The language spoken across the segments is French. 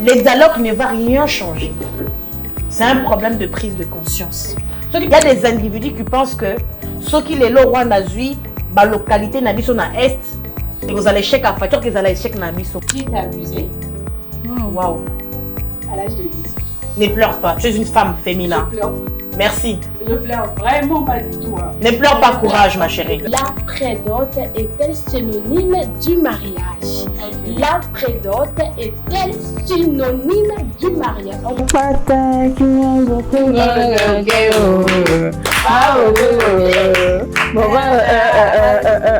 les dialogues ne vont rien changer. C'est un problème de prise de conscience. Il y a des individus qui pensent que ceux qui les lois nazui, la localité n'a sont à est, et vous allez échec à facture, qu'ils allez échec n'a sont. Qui t'a abusé? Waouh. À l'âge de 10. Ne pleure pas, tu es une femme féminin. Je pleure. Merci. Je pleure vraiment pas du tout. Hein. Ne pleure pas, courage ma chérie. La prédote est-elle synonyme du mariage? La prédote est-elle synonyme du mariage?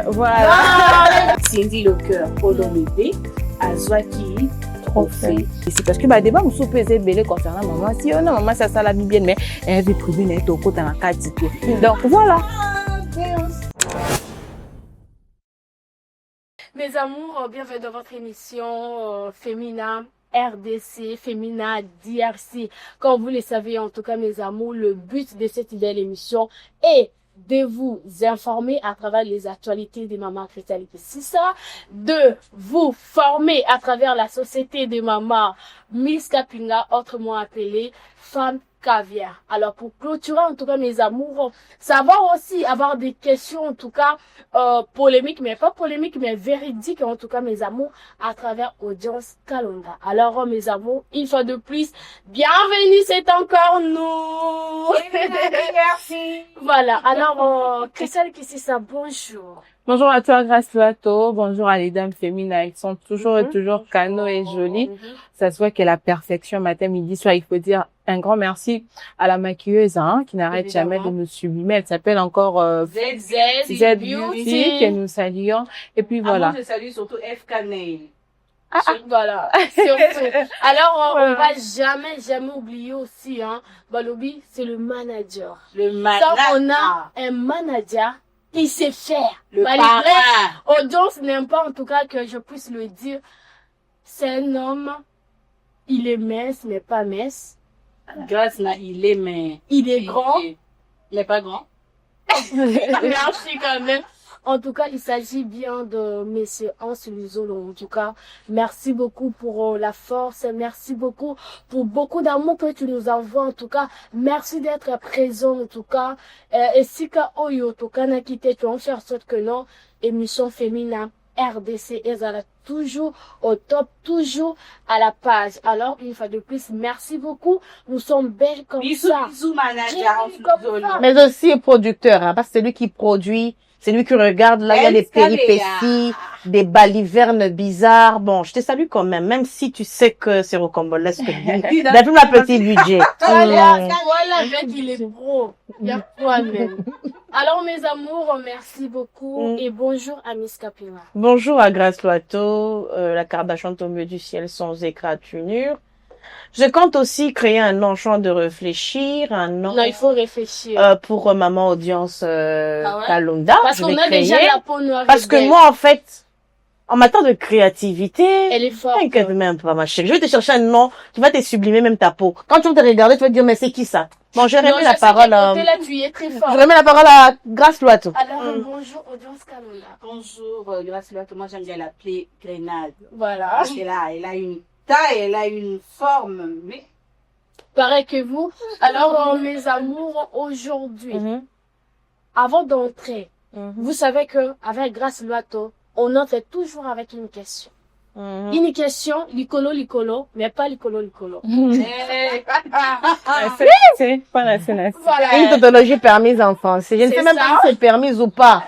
Voilà. Cindy le cœur, Olomide, Azwaki, trophée. C'est parce que bah débat nous pesé belé concernant maman. Si on a maman ça l'a mis bien mais elle veut trouver net au côté dans la carte. Donc voilà. Mes amours, bienvenue dans votre émission Femina RDC, Femina DRC. Comme vous le savez, en tout cas, mes amours, le but de cette belle émission est de vous informer à travers les actualités des mamans chrétiennes. C'est ça, de vous former à travers la société des mamans Miss Kapinga, autrement appelée Femme Caviar. Alors pour clôturer en tout cas mes amours, savoir aussi avoir des questions en tout cas polémiques, mais pas polémiques mais véridiques en tout cas mes amours à travers Audience Kalonda. Alors mes amours, une fois de plus, bienvenue, c'est encore nous. Merci. Voilà, alors Christelle qui c'est ça, bonjour. Bonjour à toi Grâce Loato, bonjour à les dames féminines, elles sont toujours et toujours canaux et jolies. Ça se voit qu'elle a la perfection matin, midi, soir. Il faut dire un grand merci à la maquilleuse qui n'arrête jamais de nous sublimer. Elle s'appelle encore ZZ Beauty que nous saluons. Et puis voilà. Moi, je salue surtout FK Nail. Voilà, surtout. Alors, on va jamais oublier aussi, Balobi, c'est le manager. Le Donc, manager. on a un manager qui sait faire. Le Malgré parrain. Audience n'aime pas, en tout cas, que je puisse le dire. C'est un homme, il est mince, mais pas mince. Grâce là, il est, mais. Il est grand. Il est pas grand. Merci quand même. En tout cas, il s'agit bien de Monsieur Hans Luzolo. En tout cas, merci beaucoup pour la force. Merci beaucoup pour beaucoup d'amour que tu nous envoies. En tout cas, merci d'être présent. En tout cas, et si ka oyo to kana quitté, tu en faire sorte que non, émission féminin RDC, elle est toujours au top, toujours à la page. Alors, une fois de plus, merci beaucoup. Nous sommes belles comme Bisous, ça. bisous, manager. Comme ça. Mais aussi producteur, parce que c'est lui qui produit, c'est lui qui regarde, là il y a les péripéties, des balivernes bizarres. Bon, je te salue quand même si tu sais que c'est rocambolesque. Depuis ma petit budget. Voilà, il est pro. Il y a quoi même. Alors, mes amours, merci beaucoup et bonjour à Miss Kapima. Bonjour à Grâce Loato, la Kardashian au milieu du ciel sans égratignure. Je compte aussi créer un nom, choix de réfléchir, un nom Non, il faut réfléchir. pour maman audience ouais? Kalonda. Parce Je qu'on vais a créer. déjà la peau noire. Parce que moi, en fait, en matière de créativité, Elle est forte. t'inquiète même pas, ma chérie. Je vais te chercher un nom qui va te sublimer même ta peau. Quand tu vas te regarder, tu vas te dire, mais c'est qui ça? Bon, je remets la parole Là, tu es très fort. je remets la parole à Grâce Loato. Alors, bonjour, audience Kalonda. Bonjour, grâce à moi, j'aime bien l'appeler Grenade. Voilà. Parce qu'elle a, elle a une taille, elle a une forme, mais. Pareil que vous. Alors, mes amours, aujourd'hui, avant d'entrer, vous savez que avec Grâce Loato, on entre toujours avec une question. Une question, licolo, mais pas licolo. C'est pas la scène. Voilà. Une tautologie permise en français. Je ne sais même pas si c'est permise ou pas.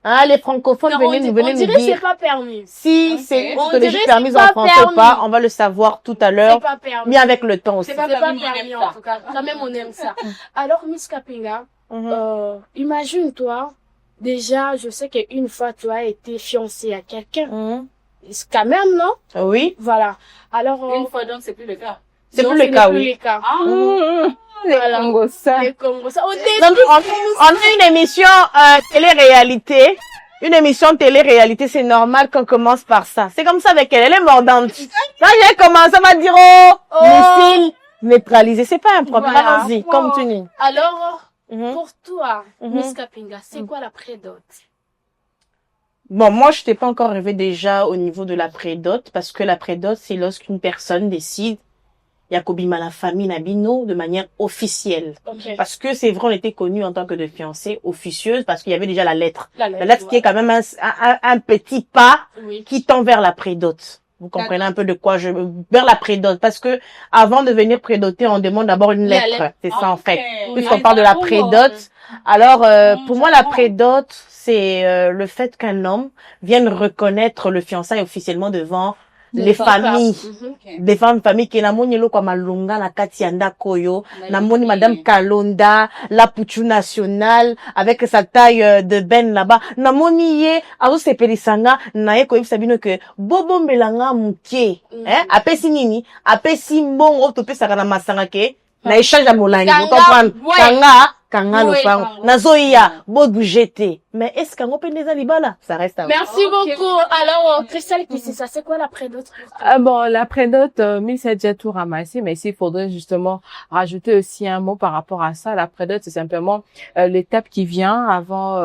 Hein, les francophones, Non, venez on nous dirait que c'est dire pas permis. si c'est une On tautologie dirait que permise c'est en pas français ou pas. permis. On va le savoir tout à C'est l'heure. pas permis. Mais avec le temps aussi. C'est pas permis, permis on aime en tout cas. Quand même, on aime ça. Alors, Miss Kapinga, imagine-toi, déjà, je sais qu'une fois, tu as été fiancée à quelqu'un. C'est quand même, non? Oui. Voilà. Alors, Une fois donc, c'est plus le cas. C'est non, plus ce le cas, n'est plus oui. le cas. Voilà. Congo ça. Les Congos, ça. Au Donc, début, on a une émission télé-réalité. Une émission télé-réalité, c'est normal qu'on commence par ça. C'est comme ça avec elle. Elle est mordante. Quand j'ai commencé, on va dire, missile neutralisé. C'est pas un problème. Voilà. Allons-y, continue. alors, Mhm. pour toi, Mhm. Miss Kapinga, c'est quoi la prédote? Bon, moi, je t'ai pas encore rêvé déjà au niveau de la prédote, parce que la prédote, c'est lorsqu'une personne décide Yakobima la famille Nabino de manière officielle. Ok. Parce que c'est vrai, on était connus en tant que de fiancés officieuses parce qu'il y avait déjà la lettre. La La lettre qui est quand même un petit pas Oui. qui tend vers la prédote. Vous comprenez un peu de quoi vers la prédote. Parce que avant de venir prédoter, on demande d'abord une La lettre. lettre. C'est ça, en fait. Oui. Puisqu'on parle de la prédote. Alors, pour moi, la prédote, c'est le fait qu'un homme vienne reconnaître le fiançailles officiellement devant les familles. Des femmes familles qui namoni lo kwa malunga na kati ya ndako yo, namoni madame Kalonda, la Pouchou nationale avec sa taille de ben là-bas, namoni ye azo sepelisanga na ye ko yebisa bino que bobo mbelanga muke, apesi nini, apesi mbongo to pesaka na masanga ke na échange ya molangi, vous comprenez? Kanga le pango nazoya bodu jeté, mais est-ce qu'on peut les alibala, ça reste à Merci beaucoup. Alors Christelle, qui c'est quoi la prédote? Bon, la prédote, 1007 j'ai tout ramassé, mais s'il faudrait justement rajouter aussi un mot par rapport à ça, la prédote, c'est simplement l'étape qui vient avant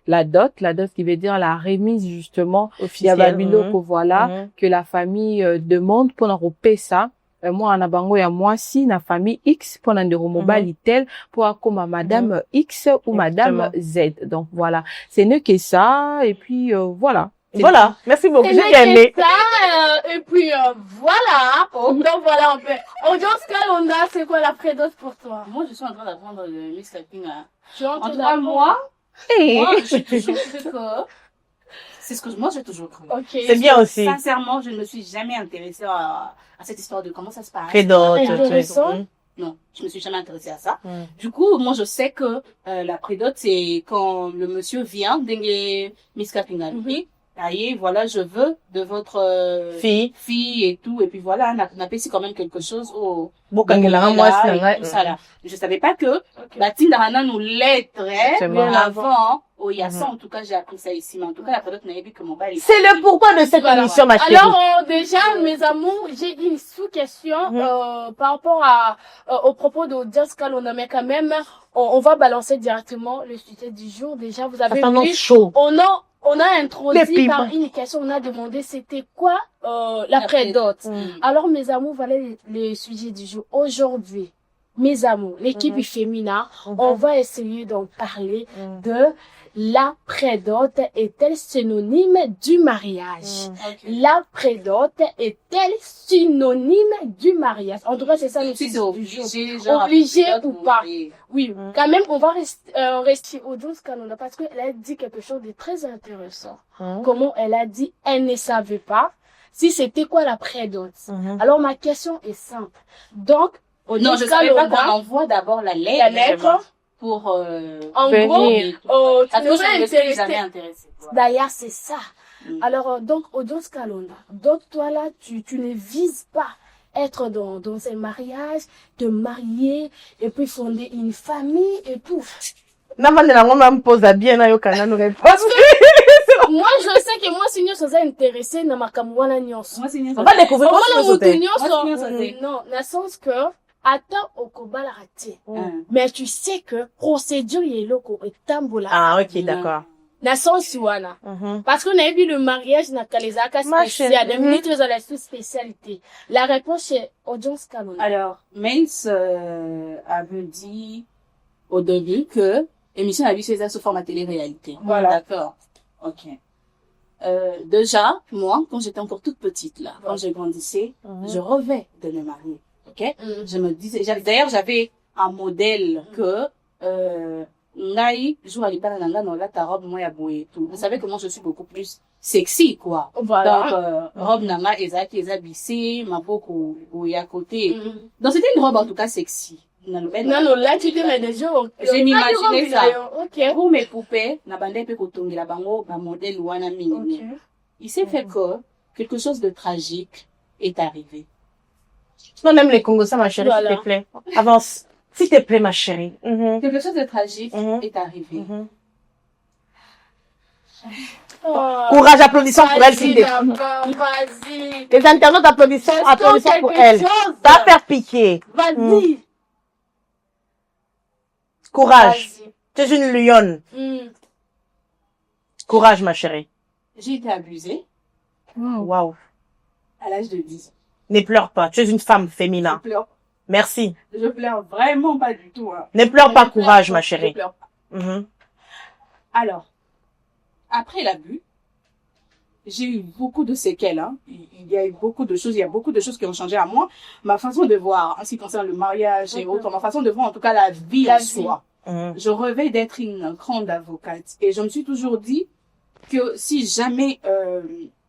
la dot qui veut dire la remise justement officielle, voilà, que la famille demande pour enrouper ça. Moi en abango ya moi si na famille X pour ndero mobile tel pour comme madame X ou madame Z. Donc voilà, c'est mieux que ça et puis voilà. Voilà, merci beaucoup, j'ai bien aimé. Et puis voilà. Donc voilà, on peut. Audience Kalonda, c'est quoi la prédote pour toi? Moi, je suis en train d'apprendre le Miss Lapine. Tu es en En train tout cas, d'apprendre? moi, j'ai toujours cru que... C'est ce que moi, j'ai toujours cru. Ok. C'est bien aussi. Sincèrement, je ne me suis jamais intéressée à cette histoire de comment ça se passe. Prédote, Intéressant. Non, je me suis jamais intéressée à ça. Du coup, moi, je sais que la prédote, c'est quand le monsieur vient, dengue Miss Kapinga. Aïe, voilà, je veux de votre fille et tout. Et puis voilà, on a payé quand même quelque chose au je savais pas que Batindarana nous laitterait avant. Oh, il y a ça, en tout cas, j'ai appris ça ici. Mais en tout cas, la prédote n'a vu que mon bail. C'est le pourquoi de cette émission, ma chérie. Alors, déjà, mes amours, j'ai une sous-question par rapport au propos d'Audience Kalonda. Mais quand même, on va balancer directement le sujet du jour. Déjà, vous avez vu, chaud. on a introduit par une question, on a demandé c'était quoi la prédote. Alors mes amours, voilà les sujets du jour. Aujourd'hui, mes amours, l'équipe féminin, on va essayer d'en parler de la prédote est-elle synonyme du mariage? La prédote est-elle synonyme du mariage? En tout cas, c'est ça le sujet du jour. Obligé ou pas? Oui, quand même, on va rester au 12 Kalonda parce qu'elle a dit quelque chose de très intéressant. Comment elle a dit, elle ne savait pas si c'était quoi la prédote. Alors, ma question est simple. Donc, non, je savais pas qu'on envoie d'abord la lettre. Pour en venir. Gros, tu ne me suis jamais intéressée. D'ailleurs, c'est ça. Alors, donc, Audience Kalonda, donc toi là, tu ne vises pas être dans un mariage, te marier, et puis fonder une famille et tout. Moi, je sais que moi, si nous sommes intéressés, na makamwana nyonso. On va découvrir non, dans le sens que, attends au kobala raté. Mais tu sais que procédure est loko et tambola. Ah, ok, d'accord. Na sens wana. Parce qu'on a vu le mariage na kalezaka spécial, des minutes à la spécialité. La réponse est Audience Kalonda. Alors, Mens avait dit au début que émission a vu ça sous format télé-réalité. Voilà. D'accord. Ok. Déjà, moi, quand j'étais encore toute petite là, quand je grandissais, je rêvais de me marier. Ok? Je me disais, d'ailleurs, j'avais un modèle que, ngai, joue à l'ipana nanga, non, là, ta robe, moi, y'a boué, tout. Vous savez comment je suis beaucoup plus sexy, quoi. Voilà. Donc, robe nanga, ezaki, ezabissé, ma boko, ou à côté. Donc, c'était une robe, en tout cas, sexy. Non, là, tu te mets des jours. J'ai m'imaginé ça. Ok. Pour mes poupées, na bande pe kotongi la bango, ba modèle wana mini. Il s'est fait que quelque chose de tragique est arrivé. On aime les Congos, ça, ma chérie, s'il te plaît. Avance. S'il te plaît, ma chérie. Quelque chose de tragique est arrivé. Courage, applaudissons pour elle, s'il te plaît. Vas-y. Les internautes applaudissons pour elle. Ça va faire piquer. Vas-y. Courage. Tu es une lionne. Courage, ma chérie. J'ai été abusée. Waouh. À l'âge de 10 ans. Ne pleure pas. Tu es une femme Je féminin. pleure. Merci. Je pleure vraiment pas du tout. Hein. Ne pleure pas, Je pleure courage, pas, ma je chérie. pleure pas. Mhm. Alors, après l'abus, j'ai eu beaucoup de séquelles. Hein. Il y a eu beaucoup de choses. Il y a beaucoup de choses qui ont changé à moi. Ma façon de voir, en ce qui concerne le mariage et autres, ma façon de voir en tout cas la vie La en vie. soi. Mhm. Je rêvais d'être une grande avocate. Et je me suis toujours dit que si jamais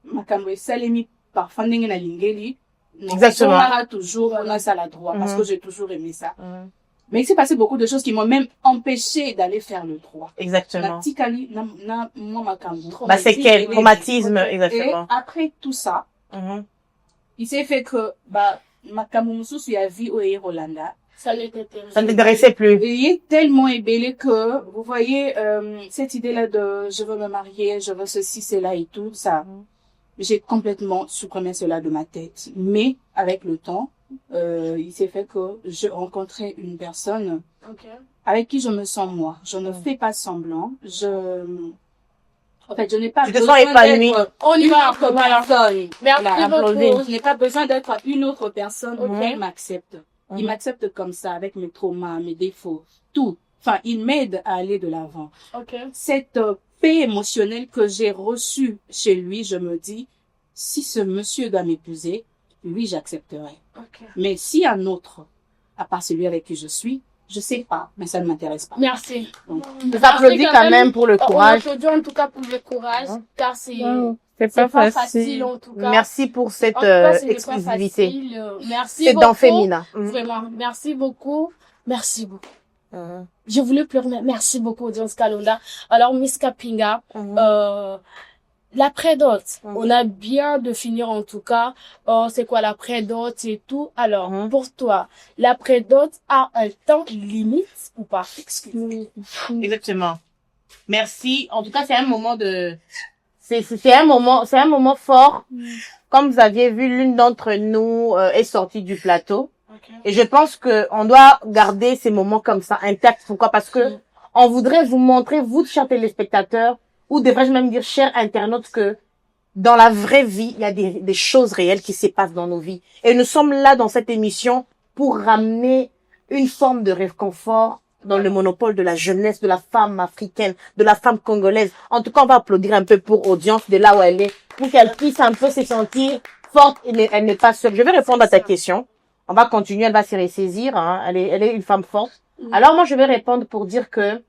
makambo esalemi par Fandenge na Lingeli, Exactement. on aura toujours, on a ça la droit, parce Mhm. que j'ai toujours aimé ça. Mhm. Mais il s'est passé beaucoup de choses qui m'ont même empêché d'aller faire le droit. Exactement. Na tikali, na moi makambo. Bah, c'est quel traumatisme, Et exactement. après tout ça, Mhm. il s'est fait que, makambo mususu ya vie oye Rolanda, Ça ne t'intéresse Ça ne t'intéressait plus. il est tellement ébellé que, vous voyez, cette idée-là de je veux me marier, je veux ceci, cela et tout, ça, j'ai complètement supprimé cela de ma tête. Mais, avec le temps, il s'est fait que je rencontrais une personne Ok. avec qui je me sens moi. Je ne fais pas semblant. En fait, je n'ai pas Tu te besoin sens épanouie. d'être On y une va. autre Voilà. personne. Merci Voilà, beaucoup. je n'ai pas besoin d'être une autre personne Ok. qui m'accepte. Il Mhm. m'accepte comme ça, avec mes traumas, mes défauts, tout. Enfin, il m'aide à aller de l'avant. Ok. Cette paix émotionnelle que j'ai reçue chez lui, je me dis, si ce monsieur doit m'épouser, lui, j'accepterai. Ok. Mais si un autre, à part celui avec qui je suis, je sais pas, mais ça ne m'intéresse pas. Merci. Donc, Je t'applaudis quand même pour le On courage. applaudit en tout cas pour le courage, car c'est C'est pas pas facile facile. en tout cas. Merci pour cette En tout cas, ce n'est pas exclusivité. facile. Merci C'est beaucoup. dans Féminin. Mhm. Vraiment, merci beaucoup. Merci beaucoup. Mhm. Je voulais pleurer, mais merci beaucoup, Audience Kalonda. Alors, Miss Kapinga, Mhm. l'après-dot, Mhm. on a bien défini en tout cas, c'est quoi l'après-dot et tout. Alors, Mhm. pour toi, l'après-dot a un temps limite ou pas? Excuse-moi. Exactement. Merci. En tout cas, c'est un moment de, c'est un moment fort. Comme vous aviez vu, l'une d'entre nous est sortie du plateau. Ok. Et je pense que on doit garder ces moments comme ça intacts. Pourquoi? Parce que on voudrait vous montrer, vous, chers téléspectateurs, ou devrais-je même dire, chers internautes, que dans la vraie vie, il y a des choses réelles qui se passent dans nos vies. Et nous sommes là dans cette émission pour ramener une forme de réconfort dans le monopole de la jeunesse, de la femme africaine, de la femme congolaise. En tout cas, on va applaudir un peu pour Audience de là où elle est, pour qu'elle puisse un peu se sentir forte et elle n'est pas seule. Je vais répondre à ta question. On va continuer, elle va se ressaisir, hein. Elle est une femme forte. Alors moi, je vais répondre pour dire que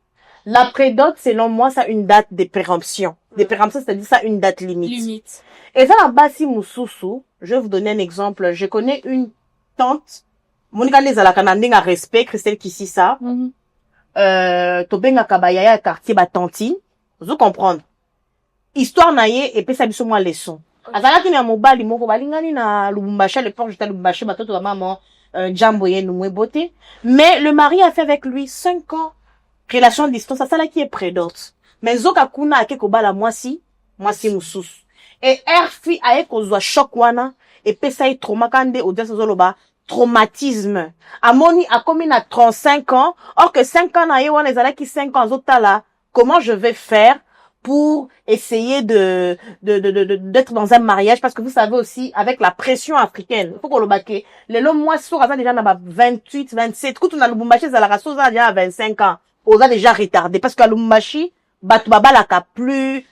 l'après-dot, selon moi, ça a une date de péremption. De péremption, c'est-à-dire ça a une date limite. Limite. Et ça, là-bas, si Moussoussou, je vais vous donner un exemple. Je connais une tante, Monica Lezala Kananding a respect, Christelle Kississa, Tobenga Kabayaya, quartier Batanti. Vous comprendre. Histoire naye, et puis ça biso moi leçon. Azalaki na mobali moko balingani na Lubumbashi, à l'époque j'étais à Lubumbashi, batoto ba maman, Jamboye Noumwe Beauté. Mais le mari a fait avec lui 5 ans. Relation de distance, ça là qui est prédote. Mais Zoka Kuna ake kobala mwasi Moussous. Et Erfi aye kozwa choc wana, et puis ça y trauma kande audience zoloba, traumatisme. Amoni a commis na 35 ans, or que 5 ans na ye wana ezala ki 5 ans zotala, comment je vais faire pour essayer d'être dans un mariage, parce que vous savez aussi, avec la pression africaine, faut qu'on le baque, les longs mois, sur, déjà, na 28, 27, quand on a Lubumbashi, ça la race, ça déjà 25 ans, on a déjà retardé, parce qu'à Lubumbashi, batubaba la ka plus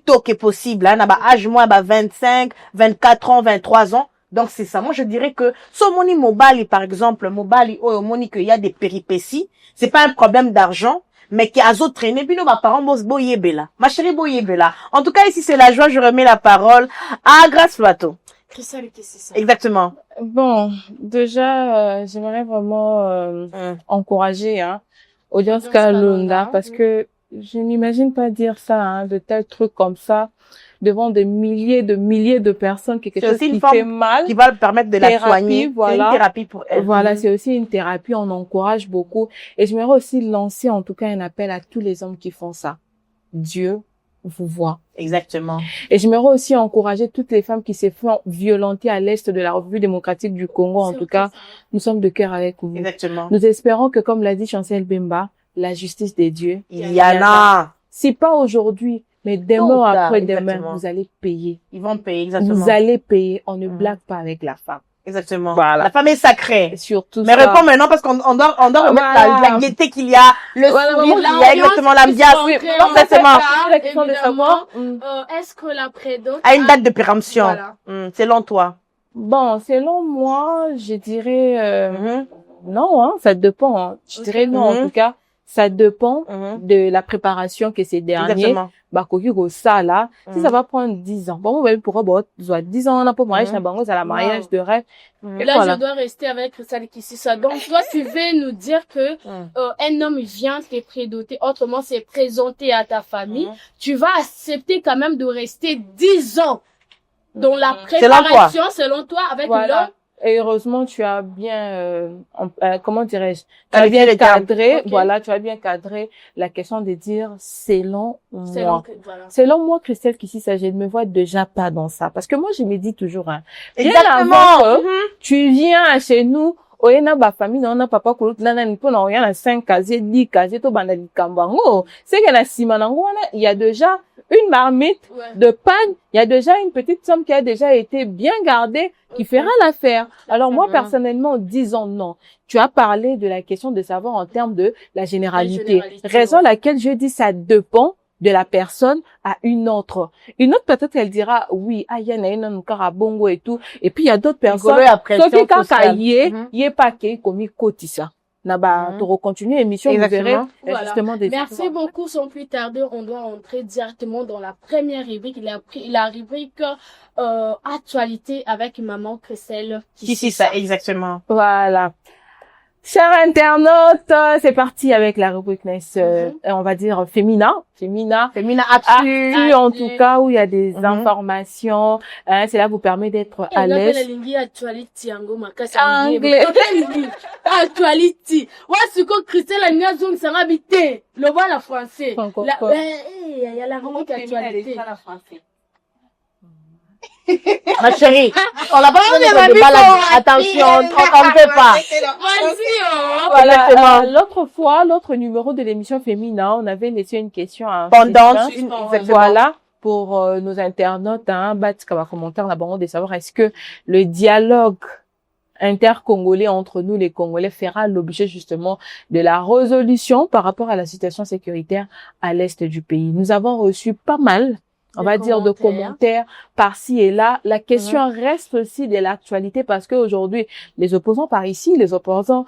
tôt que possible, hein, na âge moins, 25, 24 ans, 23 ans, donc c'est ça. Moi, je dirais que, so moni mobali, par exemple, mobali, oh, moni qu'il y a des péripéties, c'est pas un problème d'argent, mais qui a autres traîné, puis nos parents bossent boyebela. Ma chérie boyebela. En tout cas, ici, c'est la joie, je remets la parole à Grâce Plateau. Christelle, qu'est-ce que c'est ça? Exactement. Bon, déjà, j'aimerais vraiment encourager Audience Kalonda, parce que je n'imagine pas dire ça, de tels trucs comme ça, devant des milliers de personnes, quelque chose qui fait mal. Qui va le permettre de la soigner. Voilà. C'est une thérapie pour elle. Voilà, c'est aussi une thérapie, on encourage beaucoup. Et j'aimerais aussi lancer, en tout cas, un appel à tous les hommes qui font ça. Dieu vous voit. Exactement. Et j'aimerais aussi encourager toutes les femmes qui se font violenter à l'est de la République démocratique du Congo. En tout cas, nous sommes de cœur avec vous. Exactement. Nous espérons que, comme l'a dit Chancel Bemba, la justice des dieux. Il y en a. C'est pas aujourd'hui, mais demain ou après-demain, exactement. vous allez payer. Ils vont payer, exactement. Vous allez payer. On ne blague pas avec la femme. Exactement. Voilà. La femme est sacrée. Et surtout Mais ça. réponds maintenant parce qu'on doit remettre Voilà. la gaieté qu'il y a, le Voilà, sourire vraiment, qu'il y a, exactement l'ambiance. Oui, Exactement. La question de savoir. Est-ce que la prédote À une date de péremption. Voilà. Selon toi. Bon, selon moi, je dirais Mhm. non, hein, ça dépend. Hein. Je dirais non, en Mhm. tout cas, ça dépend Mhm. de la préparation que ces derniers. Exactement. Bah, ça là, si Mhm. ça va prendre 10 ans. Bon, ouais, pourquoi, bon, 10 ans, on a pas mariage, Mhm. na bango, c'est la mariage de rêve. Et Là, voilà. je dois rester avec Christelle Kissisa. Donc, toi, tu veux nous dire que un homme vient te prédoter, autrement, c'est présenté à ta famille. Tu vas accepter quand même de rester 10 ans dans la préparation, selon toi, avec Voilà. l'homme. Et heureusement, tu as bien, comment dirais-je, tu as Qualifié bien les termes. cadré, Ok. voilà, tu as bien cadré la question de dire selon Selon moi. voilà. Selon moi, Christelle Kissisa, je ne me vois déjà pas dans ça. Parce que moi, je me dis toujours, hein, bien Exactement. avant que tu viens chez nous, oyena ba famille na ona papa kulu nana nipo na oyana 5 casiers 10 casiers to banda likambango c'est que na sima nango wana il y a déjà une marmite de panne, il y a déjà une petite somme qui a déjà été bien gardée qui fera l'affaire. Alors moi personnellement disons non. Tu as parlé de la question de savoir en termes de la généralité. Raison laquelle je dis ça dépend de la personne à une autre. Une autre peut-être elle dira oui, ah y en a une bongo et tout. Et puis il y a d'autres personnes ceux qui quand yé pas que comme cotisa. Na ba to continuer l'émission vous verrez justement des Merci beaucoup. Sans plus tarder, on doit entrer directement dans la première rubrique, la rubrique actualité avec maman Christelle Kissisa, exactement. Voilà. Chers internautes, c'est parti avec la rubrique nice, on va dire féminin actu, en tout cas où il y a des informations, hein, cela vous permet d'être à l'aise. Anglais. Actualité. Ouais, ce que Christelle a mis à zone, ça va habiter. Le voilà français. Il y a la rubrique actualité. Ma chérie, on l'a pas besoin de balle. Attention, on ne fait pas. Voilà, l'autre fois, l'autre numéro de l'émission féminin, on avait laissé une question à voilà, pour nos internautes, hein, batka commentaire là-bas, de savoir est-ce que le dialogue intercongolais entre nous les Congolais fera l'objet justement de la résolution par rapport à la situation sécuritaire à l'est du pays. Nous avons reçu pas mal on va dire de commentaires par-ci et là. La question reste aussi de l'actualité parce que aujourd'hui, les opposants par ici, les opposants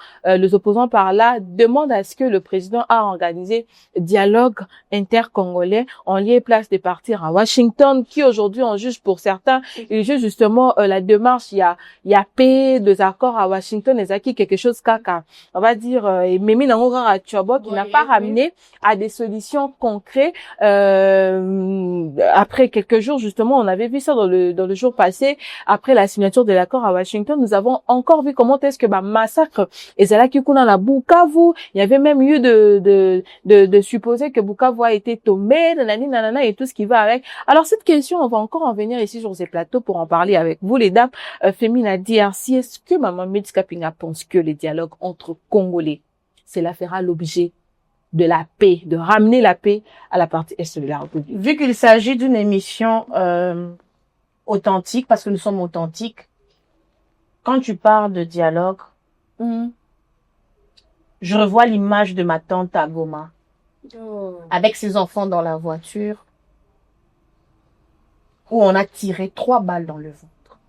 par là demandent à ce que le président a organisé dialogue intercongolais en lieu et place de partir à Washington, qui aujourd'hui on juge pour certains, ils jugent justement la démarche, il y a paix, des accords à Washington, et qui quelque chose caca. On va dire, et Mimi Nangora Tchobot, qui n'a pas ramené à des solutions concrètes, après quelques jours, justement, on avait vu ça dans le jour passé, après la signature de l'accord à Washington, nous avons encore vu comment est-ce que, massacre, et c'est là qu'il y a la Bukavu, il y avait même eu de supposer que Bukavu a été tombé, nanana, et tout ce qui va avec. Alors, cette question, on va encore en venir ici sur ces plateaux pour en parler avec vous, les dames. Femina DRC, est-ce que Maman Médica Pinga pense que les dialogues entre Congolais, cela fera l'objet de la paix, de ramener la paix à la partie est de la République? Vu qu'il s'agit d'une émission authentique, parce que nous sommes authentiques, quand tu parles de dialogue, je revois l'image de ma tante à Goma, avec ses enfants dans la voiture, où on a tiré 3 balles dans le ventre.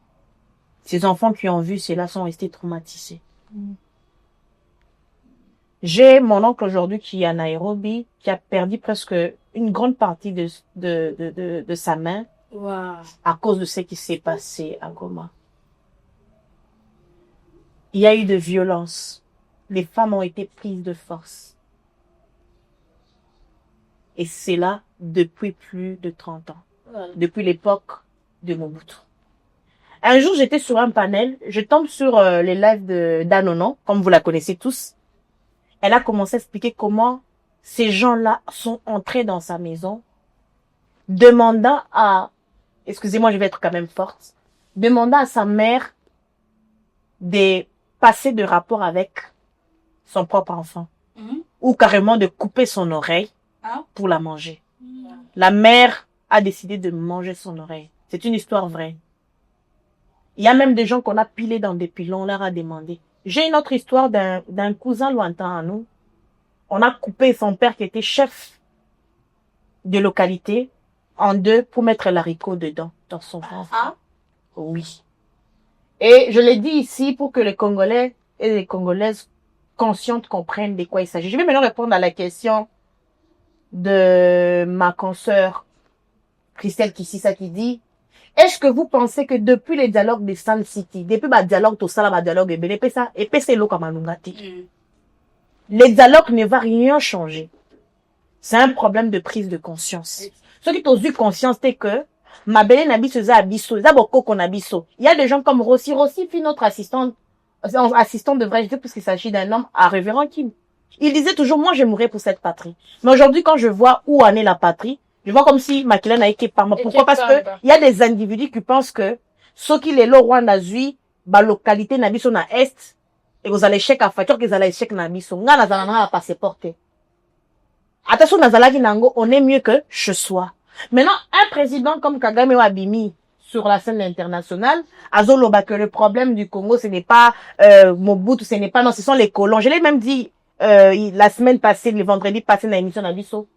Ces enfants qui ont vu cela sont restés traumatisés. J'ai mon oncle aujourd'hui qui est à Nairobi, qui a perdu presque une grande partie de sa main à cause de ce qui s'est passé à Goma. Il y a eu de violence. Les femmes ont été prises de force. Et c'est là depuis plus de 30 ans. Depuis l'époque de Mobutu. Un jour, j'étais sur un panel, je tombe sur les lives de Danono, comme vous la connaissez tous. Elle a commencé à expliquer comment ces gens-là sont entrés dans sa maison, demandant à, excusez-moi, je vais être quand même forte, demandant à sa mère de passer de rapport avec son propre enfant, ou carrément de couper son oreille pour la manger. La mère a décidé de manger son oreille. C'est une histoire vraie. Il y a même des gens qu'on a pilés dans des pilons, on leur a demandé. J'ai une autre histoire d'un cousin lointain à nous. On a coupé son père qui était chef de localité en deux pour mettre l'haricot dedans, dans son ventre. Ah. Oui. Et je l'ai dit ici pour que les Congolais et les Congolaises conscientes comprennent de quoi il s'agit. Je vais maintenant répondre à la question de ma consoeur Christelle Kissisa qui dit: est-ce que vous pensez que depuis les dialogues de Sun City, depuis le dialogue, tout ça, le dialogue, et c'est l'eau comme les dialogues ne va rien changer. C'est un problème de prise de conscience. Ce qui t'ont eu conscience, c'est que ma belle n'abisso, il y a des gens comme Rossi, puis notre assistante devrait-je dire, puisqu'il s'agit d'un homme, à Révérend Kim. Il disait toujours, moi, je mourrai pour cette patrie. Mais aujourd'hui, quand je vois où en est la patrie, je vois comme si Makila n'a été pas moi. Pourquoi? Parce que il y a des individus qui pensent que ceux qui les Rwanda zui, ba localité n'abisso na est, et vous allez chèque à facture, qu'ils allez chèque n'abisso. Nga na zalana à passport. Attention, Nazalaki Nango, on est mieux que je sois. Maintenant, un président comme Kagame Wabimi, sur la scène internationale, Azoloba, que le problème du Congo, ce n'est pas Mobutu, ce n'est pas, non, ce sont les colons. Je l'ai même dit la semaine passée, le vendredi passé, dans l'émission d'Abisso.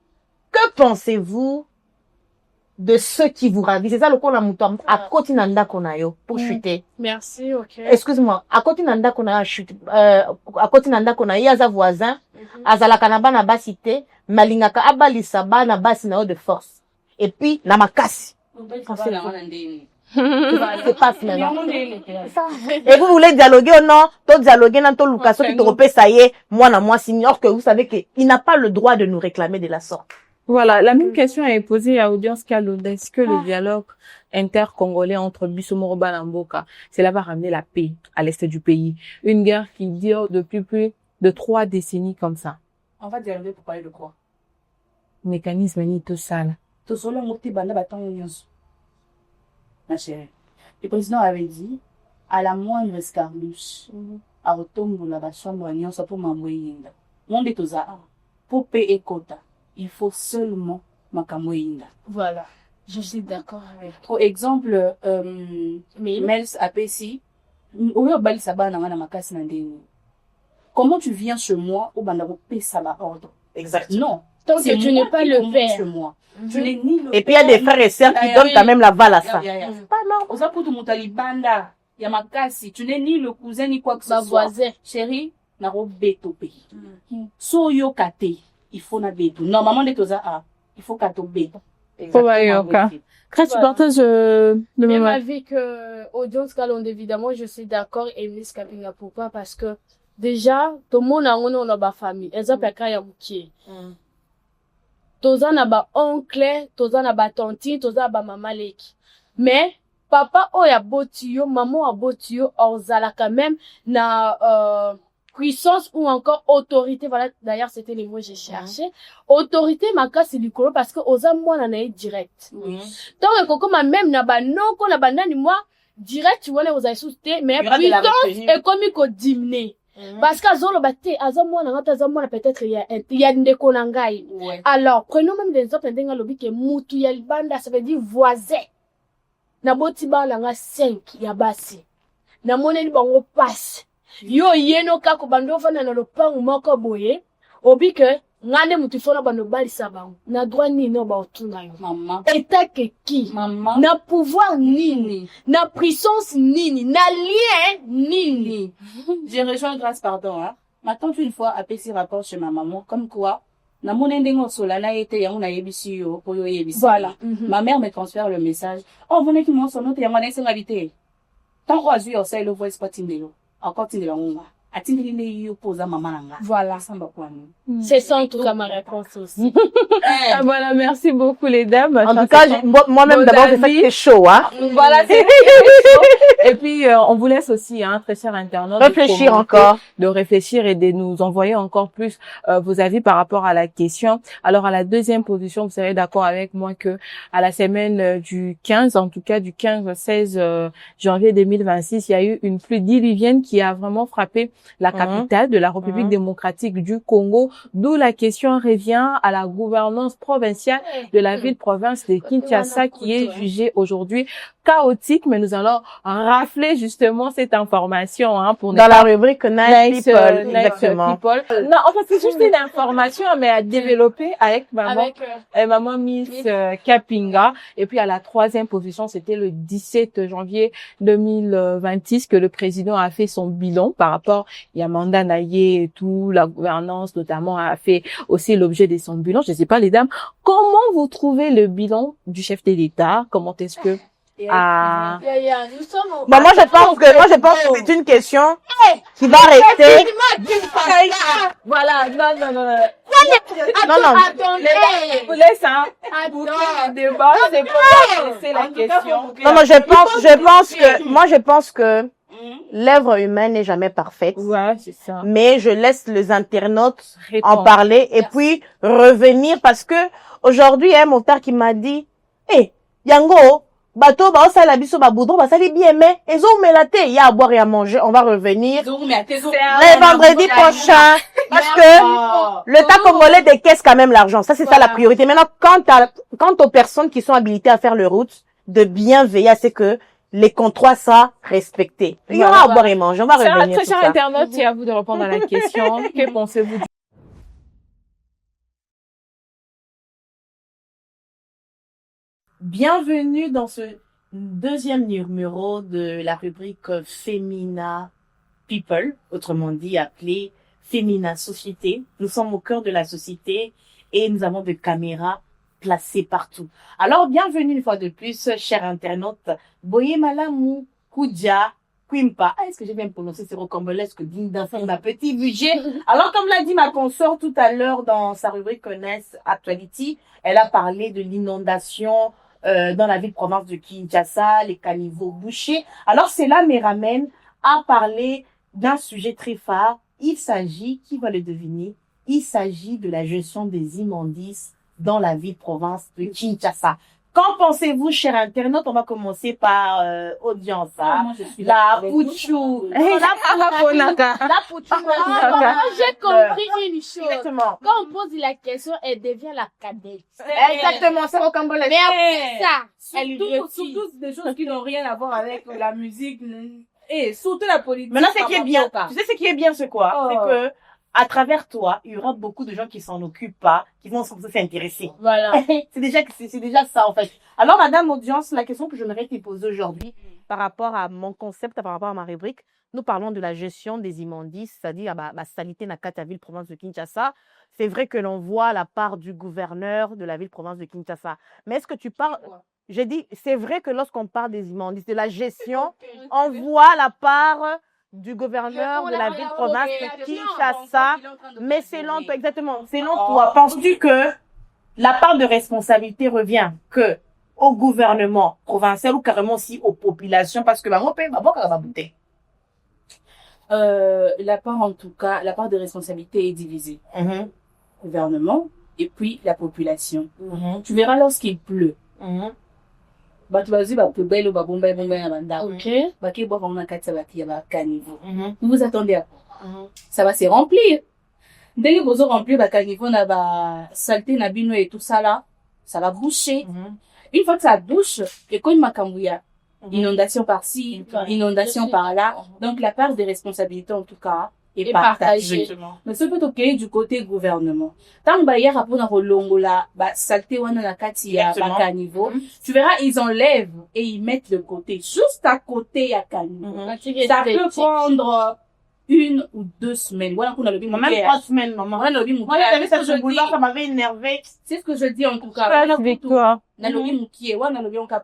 Que pensez-vous de ceux qui vous ravissent? C'est ça le coup la mouton. À côté nanda konayo pour chuter. Merci, ok. Excuse-moi. À côté nanda konayo chute. À côté nanda konayo yaza voisin. Azala kanaba na basité. Malingaka abalisa ba na basi na de force. Et puis na makasi. C'est pas maintenant. Et vous voulez dialoguer ou non? Toi dialoguer dans ton Lucaso qui te repère ça y est. Moi na moi signore que vous savez que il n'a pas le droit de nous réclamer de la sorte. Voilà, la même question est posée à Audience Kalonda. Est-ce que le dialogue inter-congolais entre Bissomoroba et Mboka, cela va ramener la paix à l'est du pays? Une guerre qui dure depuis plus de 3 décennies comme ça. On va dialoguer pour parler de quoi? Mécanisme ni tout ça là. Tout seul, ma chérie. Le président avait dit, à la moindre escarmouche, à Otombo, la chambre, pour m'envoyer. Monde est aux arts. Pour payer quota. Il faut seulement makamoyinda. Voilà. Je suis d'accord avec toi. Pour exemple, Mels Apesi, comment tu viens chez moi au bandaro ça ordre? Exactement. Non. Tant que tu n'es pas le père. Chez moi. Tu n'es ni le et puis il y a des frères et sœurs qui donnent quand même la balle à ça. C'est pas non. Osa pour tout mutalibanda. Yamakasi. Tu n'es ni le cousin ni quoi que ce soit. Voisin. Chérie, naro beto pays. So yo kate. Il faut na beto. Normalement, les toza a. Il faut kato beto. Faut yoka. Quand tu partages le même avis que Audience Kalonda, évidemment, je suis d'accord et Miss Kapinga. Pourquoi? Parce que déjà, tout le monde a ba famille. Exemple, à Kaya Mouki. Toza na ba oncle, toza na ba tante, toza ba maman leki. Mais, papa oya botiyo, maman a botiyo, orzala quand même na, puissance ou encore autorité, voilà, d'ailleurs, c'était les mots que j'ai cherché. Autorité, ma cas, c'est du colo parce que aux hommes, moi, on en a direct. Donc, comme même, n'a pas non, qu'on a pas ni moi, direct, tu vois, les aux associés, mais puissance, est comme il faut diminuer. Parce qu'à Zolo, bah, moi, peut-être, il y a une déconangaï. Alors, prenons même des autres, d'un lobby qui est moutou, il y a le banda, ça veut dire voisin. Na botiba, langa 5, ya basi. Na monnaie, bango passe. Yo yeno kako bando fana na lopangu moko boye obi ke ngane mutu fona bando balisa bango na droit nini no ba otuna yo Maman état que qui maman na pouvoir nini na puissance nini na lien nini. Je rejoins grâce pardon hein. Ma tante une fois a fait rapport chez ma maman comme quoi na mon ndengo solana était ya una yebisi yo po yo yebisi. Voilà. Ma mère me transfère le message. Oh vous n'êtes qui mon sonote ya mwana singabité. Tant croisu yo say le voice patindelo. Encore tu voilà. C'est ça en tout cas ma réponse aussi. Ah, voilà, merci beaucoup les dames. En tout cas, moi-même d'abord c'est ça qui est chaud, hein. Voilà, c'est chaud. Et puis on vous laisse aussi, hein, très chers internautes, réfléchir encore, de réfléchir et de nous envoyer encore plus vos avis par rapport à la question. Alors à la deuxième position, vous serez d'accord avec moi que à la semaine du 15, en tout cas du 15 au 16 janvier 2026, il y a eu une pluie diluvienne qui a vraiment frappé la capitale de la République démocratique du Congo, d'où la question revient à la gouvernance provinciale de la ville-province de Kinshasa qui est jugée aujourd'hui chaotique, mais nous allons rafler justement cette information pour dans la rubrique Nice People, exactement. People. Non, en fait, c'est juste une information, mais à développer avec maman, maman Miss Kapinga. Et puis à la 3e position, c'était le 17 janvier 2026 que le président a fait son bilan par rapport à Yamanda Naye et tout, la gouvernance notamment a fait aussi l'objet de son bilan. Je sais pas les dames, comment vous trouvez le bilan du chef de l'État? Comment est-ce que Nous sommes moi je pense que c'est une question qui va rester. Voilà, non. Attendez. Vous laissez le débat, c'est pour laisser la question. Non, je pense que l'œuvre humaine n'est jamais parfaite. Ouais, c'est ça. Mais je laisse les internautes en parler et puis revenir parce que aujourd'hui, mon père qui m'a dit, Yango, bateau, la biso, boudron, ça les bien, mais, ils ont mélaté, il y a à boire et à manger, on va revenir le vendredi prochain, parce que l'État congolais décaisse quand même l'argent. Ça, c'est ça la priorité. Maintenant, quant aux personnes qui sont habilitées à faire le route, de bien veiller à ce que les contrats soient respectés. Il y aura à boire et manger, on va revenir. Très cher internaute, c'est à vous de répondre à la question. Que pensez-vous du... Bienvenue dans ce 2e numéro de la rubrique Femina People, autrement dit appelée Femina Société. Nous sommes au cœur de la société et nous avons des caméras placées partout. Alors, bienvenue une fois de plus, chers internautes. Boye Malamu, Koudia, Kwimpa. Est-ce que j'ai bien prononcé ce rocambolesque digne d'un petit budget? Alors, comme l'a dit ma consort tout à l'heure dans sa rubrique Connaisse Actuality, elle a parlé de l'inondation dans la ville-province de Kinshasa, les caniveaux bouchés. Alors, cela me ramène à parler d'un sujet très phare. Il s'agit, qui va le deviner, il s'agit de la gestion des immondices dans la ville-province de Kinshasa. Qu'en pensez-vous, chers internautes? On va commencer par audience. La Pouchou. La Pouchou. J'ai compris une chose. Exactement. Quand on pose la question, elle devient la cadette. Exactement, c'est rocambolesque. Mais ça, surtout des choses qui n'ont rien à voir avec la musique et surtout la politique. Maintenant, ce qui est bien, tu sais ce qui est bien, c'est quoi? C'est que à travers toi, il y aura beaucoup de gens qui s'en occupent pas, qui vont s'intéresser. Voilà. c'est déjà ça, en fait. Alors, madame audience, la question que j'aimerais te poser aujourd'hui, par rapport à mon concept, par rapport à ma rubrique, nous parlons de la gestion des immondices, c'est-à-dire, ma salité na kati ville province de Kinshasa. C'est vrai que l'on voit la part du gouverneur de la ville province de Kinshasa. Mais est-ce que tu parles, j'ai dit, c'est vrai que lorsqu'on parle des immondices, de la gestion, on voit la part du gouverneur de la ville-province de Kinshasa, mais selon toi, exactement, selon toi, penses-tu que la part de responsabilité revient que au gouvernement provincial ou carrément aussi aux populations, parce que la part, en tout cas, la part de responsabilité est divisée. Gouvernement et puis la population. Tu verras lorsqu'il pleut. Vous vous attendez à quoi? Ça va se remplir. Dès que vous remplir caniveau na ba saleté na bino et tout ça là, ça va boucher. Une fois que ça bouche, et quand makambuya, inondation par-ci, inondation par-là, donc la part des responsabilités en tout cas est partagée. Mais ce peut ok du côté gouvernement. Tant que hier après on longola ba saleté wana na kati ya ba caniveau, tu verras ils enlèvent et ils mettent le côté juste à côté ya caniveau. Ça peut prendre 1 ou 2 semaines. Voilà qu'on a le même 3 semaines, maman. Moi, ça m'avait énervé. C'est ce que je dis en tout cas. Avec toi.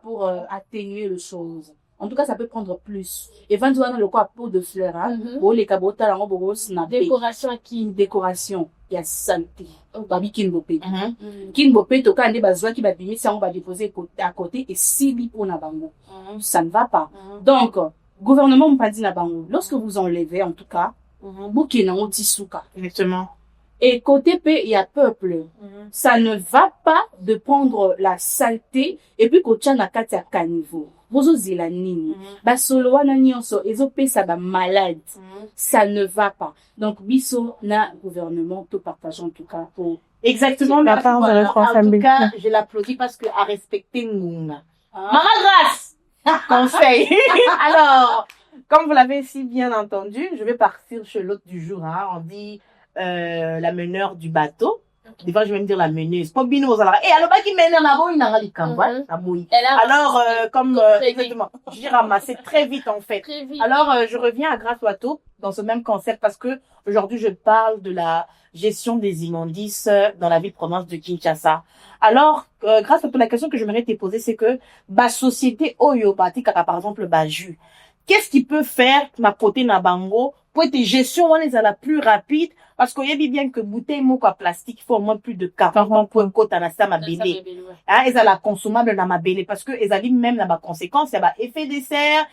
Pour atténuer les choses. En tout cas, ça peut prendre plus. Et quand tu vas dans le quoi peau de fleurs, les cabota, décoration à qui? Décoration. Il y a santé. Babi kinbopé. Kinbopé, toka ande bazwa ki babimi, ça on va déposer à côté et sili pour na bango. Ça ne va pas. Donc, gouvernement mpadi na bango. Lorsque vous enlevez, en tout cas, bouki na otisuka. Exactement. Et côté P, il y a peuple. Ça ne va pas de prendre la saleté et puis qu'on tient na kati à caniveau. bozozela nini basolo wana nyonso ezopesa malade ça ne va pas donc biso na gouvernement tout partage en tout cas pour exactement La merci part de beaucoup. En tout responsabilité. cas je l'applaudis parce que à respecter Ngunga Maman Grâce conseil alors comme vous l'avez si bien entendu je vais partir chez l'autre du jour hein. On dit la meneur du bateau. Des fois, je vais me dire la meneuse. Pas bino aux alara. Et alors, qui mène en avant, il n'a rien alors, comme, exactement. Je dirais ramasser très vite, en fait. Très vite. Alors, je reviens à Grâce Wato dans ce même concept parce que aujourd'hui, je parle de la gestion des immondices dans la ville-province de Kinshasa. Alors, Grâce Wato, la question que j'aimerais te poser, c'est que, société Oyobati, par exemple, jus. Qu'est-ce qui peut faire, ma côté na bango, pour être gestion, on est à la plus rapide, parce qu'on y a bien que bouteille moko plastique, il faut au moins plus de 40 pour côté na sa ma bébé. Hein, ils ont la consommable na ma bébé, parce que ils ont même na ba conséquences, il y a effet de serre,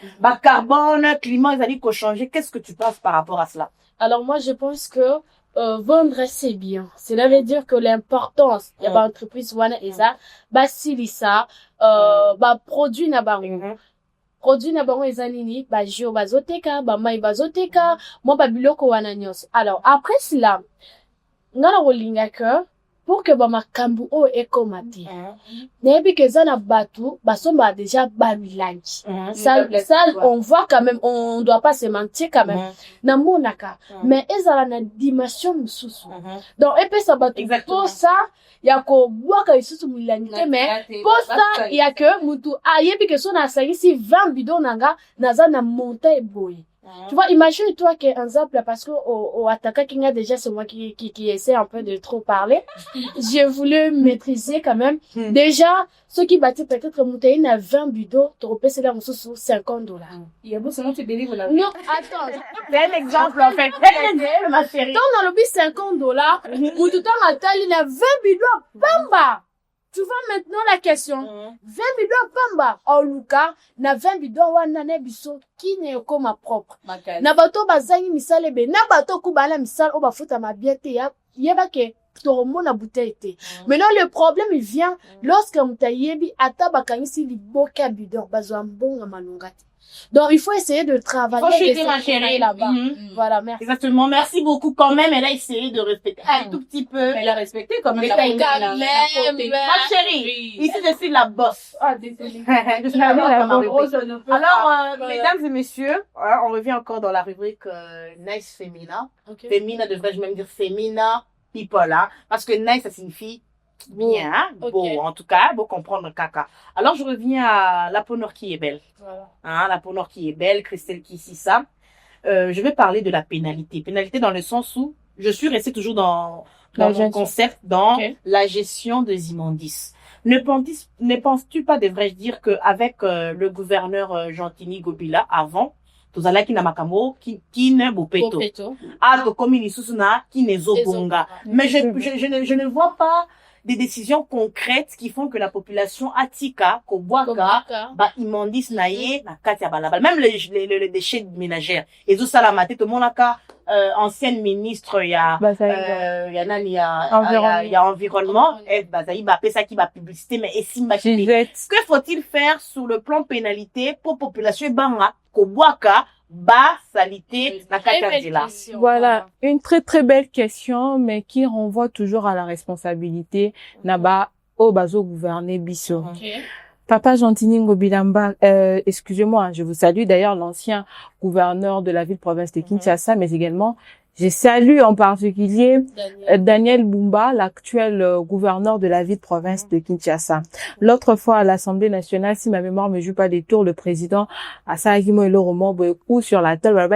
carbone, climat, ils ont qu'au changer. Qu'est-ce que tu penses par rapport à cela? Alors moi, je pense que vendre c'est bien. Cela veut dire que l'importance, il y a pas entreprise wana eza, silisa, produit na bango. Produit na bango eza nini, jio bazoteka, mai bazoteka, mo biloko wana nyonso. Alors après cela, ngana kolinga que pour que makambu o ekomati. Nebi que za na batu, basomba déjà bamilangi. Ça, on voit quand même, on doit pas se mentir quand même. Na monaka. Mais ezala na dimension mususu. Donc, epe sa batu. Pour ça, ya ko boaka isusu mulangi te, mais pour ça, ya que mutu, yebi que son asangi si 20 bidons nanga, naza na montagne boy. Tu vois, imagine-toi qu'un exemple, parce que au attaquant qui a déjà, c'est moi qui essaie un peu de trop parler. J'ai voulu maîtriser quand même. Déjà, ceux qui battaient peut-être montagne à 20 bidons, tu repèses là, on se sous $50. Il y a beau seulement te délivre la Non, attends. C'est un exemple, en fait. C'est un exemple, ma chérie. Dans le lobby $50, ou tout le temps à taille, il y a 20 bidons, bamba. Tu vois maintenant la question. 20 bidons pamba. En Luka, na 20 bidons wana ne biso qui ne comme propre. Na bato bazangi misale be, na bato kubala misale o bafuta mabiete ya yeba ke torombo na bouteille te. Maintenant le problème il vient lorsque mutayebi ata bakangisi liboka bidon bazwa mbonga malungati. Donc, il faut essayer de travailler. Faut chuter, ma chérie, là-bas. Voilà, merci. Exactement. Merci beaucoup quand même. Elle a essayé de respecter un tout petit peu. Elle a respecté quand même. Ma chérie, ici, je suis la bosse. Ah, désolée. Je suis la bosse. Alors, mesdames et messieurs, on revient encore dans la rubrique Nice Femina. Femina, devrais-je même dire Femina People, hein. Parce que nice, ça signifie bien, beau, en tout cas, beau comprendre caca. Alors, je reviens à la peau noire qui est belle. Voilà. Hein, la peau noire qui est belle, Christelle qui ici ça. Je vais parler de la pénalité. Pénalité dans le sens où je suis restée toujours dans mon concept, dans la gestion des immondices. Ne penses-tu pas, devrais-je dire, qu'avec le gouverneur Gentini Gobila, avant, tozala ki na makamo qui ne bopeto comme il susuna qui ne zobonga, mais je ne vois pas des décisions concrètes qui font que la population atika kobwaka immondice naye na kati ya balabala, même les déchets ménagères et tout ça la maté tout le monde aka ancienne ministre ya environnement bazayi ba pesa ki ba publicité mais esimba que faut-il faire sur le plan pénalité pour population banga kobwaka salité na kati ya. Voilà, une très très belle question, mais qui renvoie toujours à la responsabilité naba au bazo gouverner biso. Papa Gentini Ngobilamba, excusez-moi, je vous salue d'ailleurs l'ancien gouverneur de la ville-province de Kinshasa, mais également je salue en particulier Daniel Bumba, l'actuel gouverneur de la ville-province de Kinshasa. L'autre fois à l'Assemblée nationale, si ma mémoire me joue pas des tours, le président Asagimo Eloromo ou sur la table,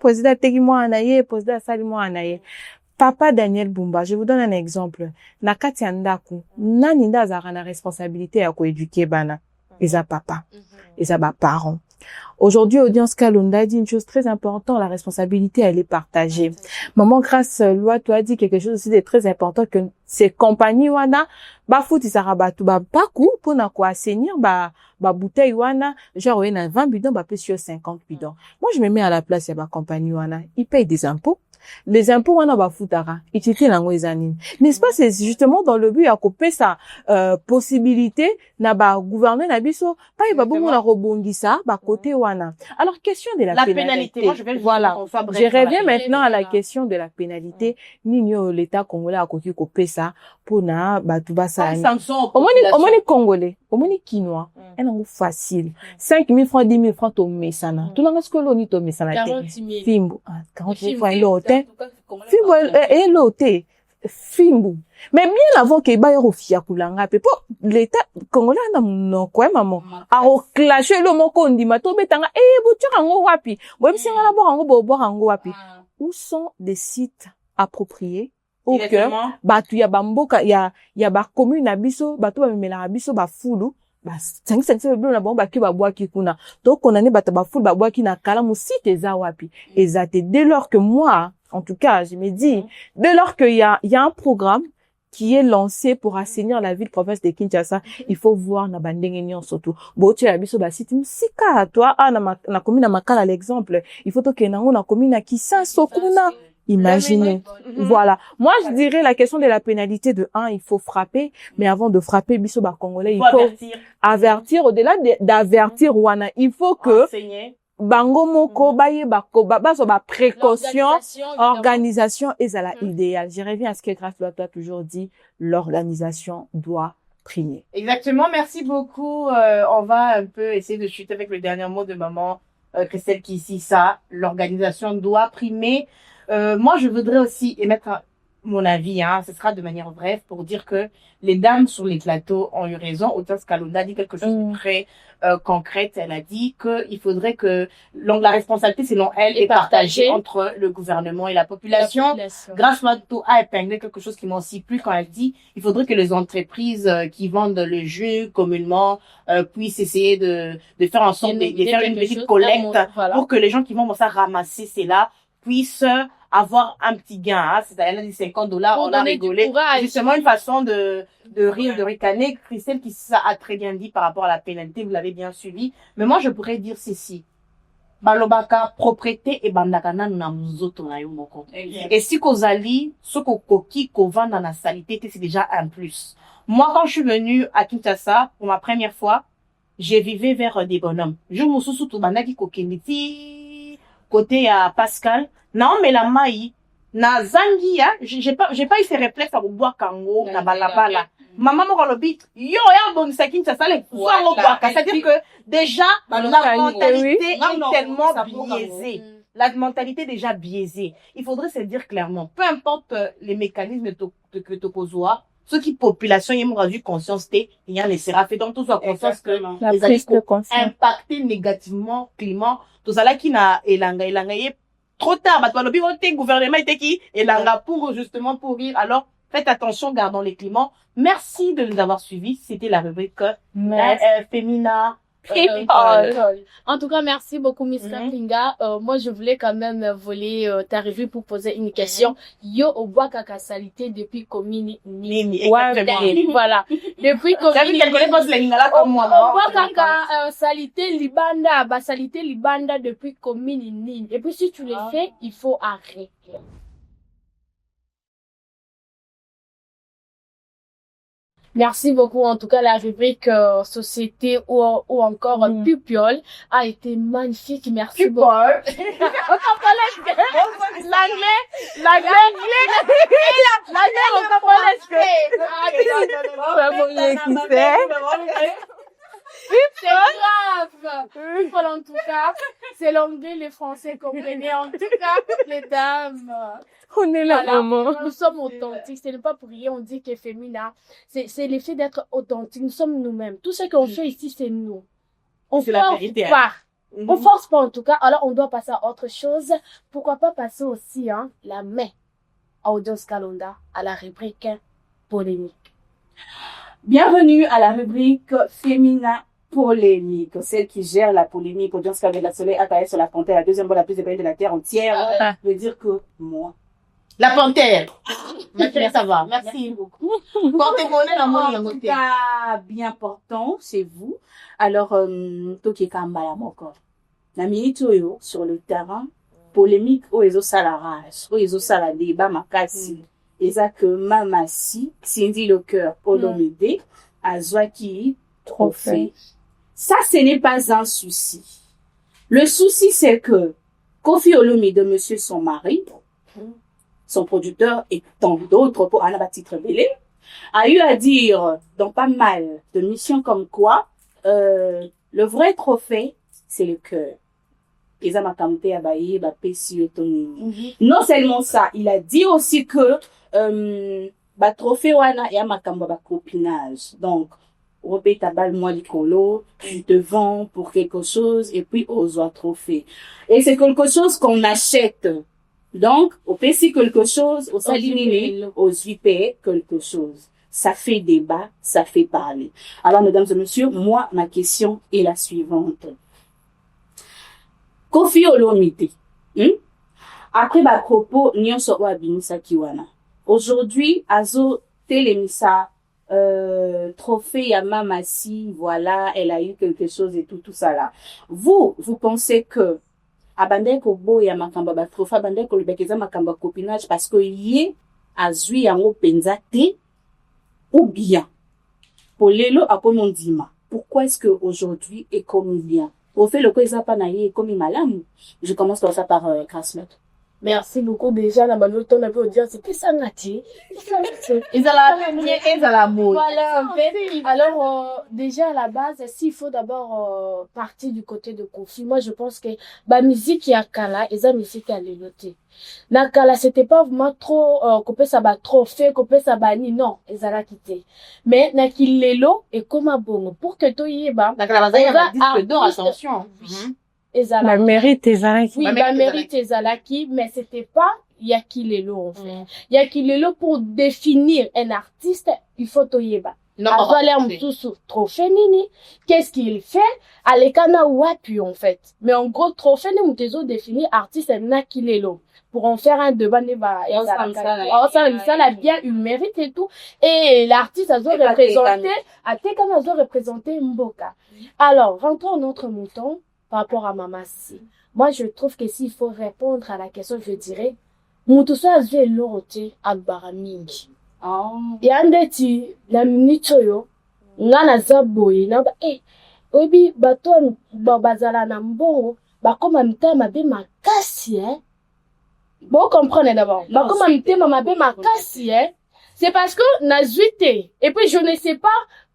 président Tegimo Anaye, président Salimo Anaye. Papa Daniel Bumba, je vous donne un exemple. Nakati andaku, naninda zara responsabilité à éduquer bana. Eza papa, eza ba parents. Aujourd'hui, Audience Kalunda dit une chose très importante, la responsabilité, elle est partagée. Maman Grâce, loi, tu as dit quelque chose aussi de très important, que ces compagnies, wana, fouti sarabatu, baku, pour na quoi assainir, bouteille, wana, genre, on a 20 bidons, plus sur 50 bidons. Moi, je me mets à la place, il y a compagnie, wana, ils payent des impôts. les impôts wana bafutaka utilité nango eza nini, n'est-ce pas? C'est justement dans le but ya kopesa possibilité na ba gouverner na biso pa ba bongo na rebondisa ba côté wana. Alors question de la pénalité. Moi, je vais voilà, je reviens maintenant à la question de la pénalité. Nini l'état congolais a koki kopesa pona batu basa omoni congolais, omoni quinoa, enango facile 5 000 francs 10 000 francs to mesana to nanga skolo ni to mesana te fimbo 40 000 francs elote fimbo elote fimbo. Mais bien avant que ba yoro fia kulanga pe po l'état congolais na no kwa maman a reclasher le moko ndima to betanga botura ngo wapi bo bisinga na bo ngo bo ngo wapi. Où sont des sites appropriés au cœur batu ya bamboka ya ba commune na biso batu ba memela biso ba fulu ba 5 na bon ba ki ba boaki kuna to konane bata ba fulu ba boaki na kala mu site eza wapi ezate. Dès lors que moi en tout cas je me dis dès lors qu'il y a un programme qui est lancé pour assainir la ville province de Kinshasa, il faut voir na bandenge nyon surtout bo tu la biso ba site musika toi na commune na makala l'exemple il faut to ke nango na commune na Kisanso kuna. Imaginez. Voilà. Moi, je dirais la question de la pénalité de 1, il faut frapper, mais avant de frapper, biso ba congolais, il faut avertir, au-delà d'avertir wana, il faut que bango moko baye bako baso ba précaution, organisation ezala idéal. Je reviens à ce que Grâce doit toujours dit, l'organisation doit primer. Exactement, merci beaucoup. On va un peu essayer de chuter avec le dernier mot de maman Christelle qui ici ça, l'organisation doit primer. Moi, je voudrais aussi émettre mon avis, ce sera de manière brève pour dire que les dames sur les plateaux ont eu raison. Autas Kalonda a dit quelque chose de très concret. Elle a dit que il faudrait que la responsabilité, selon elle, est partagée entre le gouvernement et la population. Grâce Mato a épinglé quelque chose qui m'a aussi plu quand elle dit il faudrait que les entreprises qui vendent le jus communément puissent essayer de faire en sorte de faire une petite collecte pour que les gens qui vont ça ramasser cela puissent avoir un petit gain, c'est-à-dire dit $50, on a rigolé. Justement, une façon de rire, de ricaner. Christelle qui ça a très bien dit par rapport à la pénalité, vous l'avez bien suivi. Mais moi, je pourrais dire ceci. Balobaka, propriété et bandakana na mzoto na yomoko. Et si kozali, ce kokoki kovan dans la salité, c'est déjà un plus. Moi, quand je suis venue à Kinshasa, pour ma première fois, j'ai vivé vers des bonhommes. Je me suis surtout bandaki kokenditi, côté à Pascal, non mais la maï na zangia j'ai pas eu ces réflexes à boire kango na balabala maman mo kolobi yo ya bon sakin ça le c'est-à-dire que déjà la mentalité est tellement biaisée. La mentalité est déjà biaisée. Il faudrait se dire clairement, peu importe les mécanismes que tu poses, ceux qui population y ont rendu conscience il y a les sera fait donc tout soit conscience que les aliments impacter négativement climat tout ça là qui na elanga trop tard bah le gouvernement était qui elanga pour justement pour rire. Alors faites attention, gardons les climats. Merci de nous avoir suivis, c'était la rubrique Femina En tout cas, merci beaucoup, Miss Kapinga. Moi, je voulais quand même voler t'arriver pour poser une question. Yo au bois kaka salité depuis commune Nini. Voilà. Depuis commune. J'avais qu'elle connaît pas ce lingala comme moi. Au bois kaka salité libanda, salité libanda depuis commune Nini. Et puis si tu le fais, il faut arrêter. Merci beaucoup. En tout cas, la rubrique société ou encore Pupiole a été magnifique. Merci beaucoup. L'anglais, c'est grave. Voilà, en tout cas, c'est l'anglais, les français comprenez. En tout cas, les dames. On est là, maman. Nous sommes authentiques. Ce n'est pas pour rien, on dit que féminin. C'est l'effet d'être authentique. Nous sommes nous-mêmes. Tout ce qu'on fait ici, c'est nous. On force pas. On force pas, en tout cas. Alors, on doit passer à autre chose. Pourquoi pas passer aussi, la main à Audience Kalonda, à la rubrique polémique. Bienvenue à la rubrique Féminin polémique, celle qui gère la polémique. Audience Kalonda Soleil AKS sur la panthère, la deuxième bonne la plus épais de la terre entière. Je veux dire que moi. La panthère. Ça va. Merci beaucoup. Portez-monnaie la monnaie en côté. Bien portant, c'est vous. Alors, Toki Kambala Moko. La minute sur le terrain, polémique oyo ezosala rage oyo ezosala débat makasi eza que mama si Cindy le cœur Olomide azwaki trophée. Ça ce n'est pas un souci. Le souci c'est que Koffi Olomide, monsieur son mari, son producteur et tant d'autres pour un titre belé, a eu à dire dans pas mal de missions comme quoi le vrai trophée c'est le cœur. Non seulement ça, il a dit aussi que trophée wana et makambo ba copinage. Donc Robert Tabal moi licolo, tu te vends pour quelque chose et puis aux trophée. Et c'est quelque chose qu'on achète. Donc, au PC quelque chose, au salinine, aux payer quelque chose. Ça fait débat, ça fait parler. Alors, mesdames et messieurs, moi, ma question est la suivante. Koffi Olomide, après ma propos, nyonso wa binisa kiwana. Aujourd'hui, azo telemisa trophée ya mama si, voilà, elle a eu quelque chose et tout ça là. Vous pensez que abandé ko boya makamba ba trophée abandé ko lebekeza makamba copinage parce que yé azui yango penza te ou bien pour lelo akomondima. Pourquoi est-ce que aujourd'hui est comme bien? Au fait le ko ezapa na yé comme malamu. Je commence par ça par Krasmet. Merci beaucoup déjà la manoton on peut dire c'était ça ngati. Voilà, en fait. Alors déjà à la base s'il faut d'abord partir du côté de Koffi, moi je pense que ba musique ya kala eza musique à leloté. Na kala c'était pas vraiment trop couper ça ba trophée, couper ça ba ni non, ezala quitté. Mais na kilelo et comme bon pour que to yeba. Na kala bazaya disque d'or, attention. La mérite ezalaki. Oui, la mérite ezalaki, mais c'était pas Yakilelo en fait. Yakilelo pour définir un artiste, il faut toyeba. Non, trophée nini, qu'est-ce qu'il fait? Alekana wapi en fait. Mais en gros, trophée ni mutezo définir artiste Nakilelo. Pour en faire un débat, ça l'a bien eu mérite et tout. Et l'artiste a représenté Mboka. Alors, rentrons dans notre mouton. Par rapport à Mama Si. Moi, je trouve que s'il faut répondre à la question, je dirais, Mutuso azwe lorote agbara mingi. Yandeti, na minitoyo, ngana zaboye, na obi, bato, bazala na mbongo, bakoma mitama be makasi, Bon, comprenez d'abord. Bakoma mitama be makasi, C'est parce que na zuite. Et puis, je ne sais pas,